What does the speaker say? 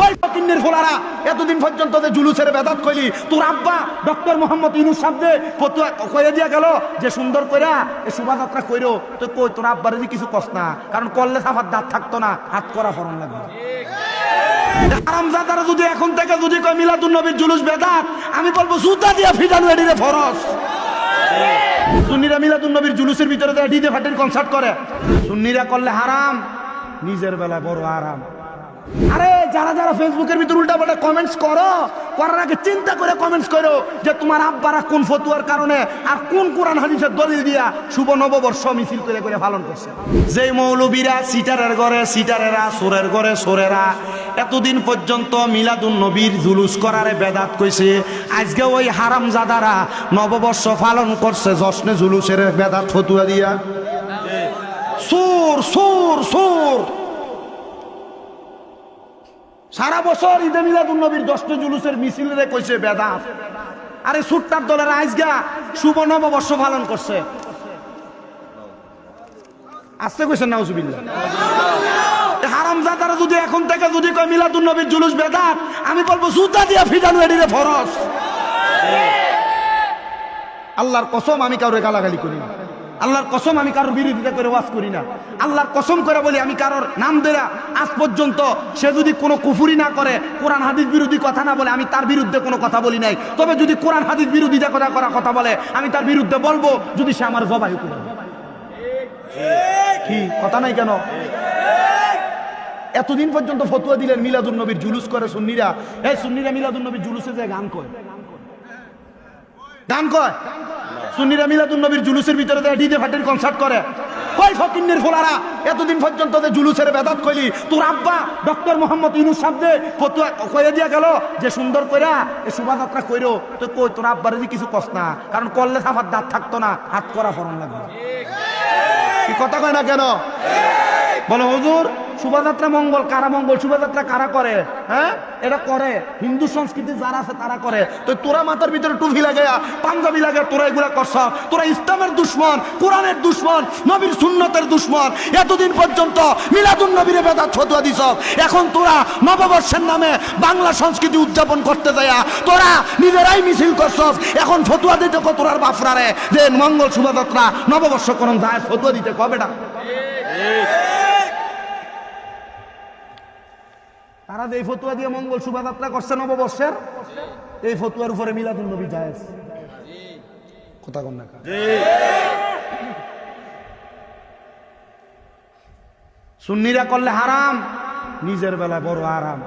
ওই ফকিন্নের ফোলারা এতদিন পর্যন্ত যে জুলুসের বেদাত কইলি, তোর আব্বা ডক্টর মোহাম্মদ ইউনূস সাহেব যে ফতোয়া কইয়া দিয়া গেল যে সুন্দর কইরা এই শোভাযাত্রা কইরো, তো কই তোর আব্বারে যে কিছু কস না, কারণ করলে সাফার দাঁত থাকতো না, হাত করা ফরন লাগবে। হারামজাদারা যদি এখন থেকে যদি কয় মিলাদুন নবীর জুলুস বেদাত, আমি বলবো জুতা দিয়া ফিটানো এডিরে ফরজ। সুন্নিরা মিলাদুন নবীর জুলুসের ভিতরে ডিজে ফাটির কনসার্ট করে, সুন্নিরা করলে হারাম, নিজের বেলায় বড় আরাম। আরে যারা যারা ফেসবুকের ভিতরে উল্টা পাল্টা কমেন্টস করো, করার আগে চিন্তা করে কমেন্টস করো যে তোমার আব্বারা কোন ফতুয়ার কারণে আর কোন কোরআন হাদিসের দলিল দিয়া শুভ নববর্ষ মিছিল করে করে পালন করছে। যেই মৌলবীরা সিটারের ঘরে সিটারেরা, সোরের ঘরে সোরেরা এতদিন পর্যন্ত মিলাদুন নবীর জুলুস করারে বেদাত কইছে, আজকে ওই হারামজাদারা নববর্ষ পালন করছে জশ্নে জুলুসের বেদাত ফতুয়া দিয়া। সুর সুর সুর সারা বছর ঈদে মিলাদুন নবীর জশ্নে জুলুসের মিছিলরে কইছে বেদাত, আরে সুট্টার দলের আজগা শুভ নববর্ষ পালন করছে। আসতে কইছেন নাউজুবিল্লাহ। হারামজাদারা যদি এখন থেকে যদি কয় মিলাদুন নবীর জুলুস বেদাত, আমি বলবো জুতা দিয়া ফিটানো এডিরে ফরজ। আল্লাহর কসম আমি কারোর গালাগালি করি না, আল্লাহর কসম আমি কারোর বিরোধিতা করে ওয়াজ করি না, আল্লাহর কসম করে বলি আমি কারোর নাম দেয়া আজ পর্যন্ত সে যদি কোনো কুফুরি না করে, কোরআন হাদিস বিরোধী কথা না বলে, আমি তার বিরুদ্ধে কোনো কথা বলি নাই। তবে যদি কোরআন হাদিস বিরোধিতা করা কথা বলে, আমি তার বিরুদ্ধে বলবো, যদি সে আমার জবাই করে। কি কথা নাই কেন? এতদিন পর্যন্ত ফতোয়া দিলেন মিলাদুন নবীর জুলুস করে সুন্নিরা। এই সুন্নিরা মিলাদুন নবীর জুলুসে যায় গান কয়, গান কয়। সুন্নিরা মিলাদুন নবীর জুলুসের ভিতরে ডিজে ফাটির কনসার্ট করে। কই ফকিন্নের ফোলারা এতদিন পর্যন্ত যে জুলুসের বেদাত কইলি, তোর আব্বা ডক্টর মোহাম্মদ ইউনূস সাহেব যে ফতোয়া কইয়া দিয়া গেল যে সুন্দর কইরা এই শোভাযাত্রা কইরো, তো কই তোর আব্বারে যে কিছু কস না, কারণ করলে সাফার দাঁত থাকতো না, হাত করা ফরন লাগবে। কি কথা কয় না কেন? বলো হুজুর শোভাযাত্রা মঙ্গল, কারা মঙ্গল শোভাযাত্রা কারা করে? হ্যাঁ, এটা করে হিন্দু সংস্কৃতি যারা আছে তারা করে। তো তোরা মাথার ভিতরে টুপি লাগে, পাঞ্জাবি লাগে, তোরা এগুলা করছ, তোরা ইসলামের দুশ্মন, কোরআনের দুশ্মন, নবীর সুন্নতের দুশ্মন। এতদিন পর্যন্ত মিলাদুন নবীর বেদাত ফতোয়া দিছ, এখন তোরা নববর্ষের নামে বাংলা সংস্কৃতি উদযাপন করতে যায়া তোরা নিজেরাই মিছিল করছ। এখন ফতোয়া দিতে তোরার বাফরারে যে মঙ্গল শোভাযাত্রা নববর্ষ করণ যায়, ফতোয়া দিতে কবে না? তারা যে ফতুয়া দিয়ে মঙ্গল শোভাযাত্রা করছে নববর্ষের, এই ফতুয়ার উপরে মিলাদুন নবী জায়েজ। কথা কন না? সুন্নিরা করলে হারাম, নিজের বেলায় বড় আরাম।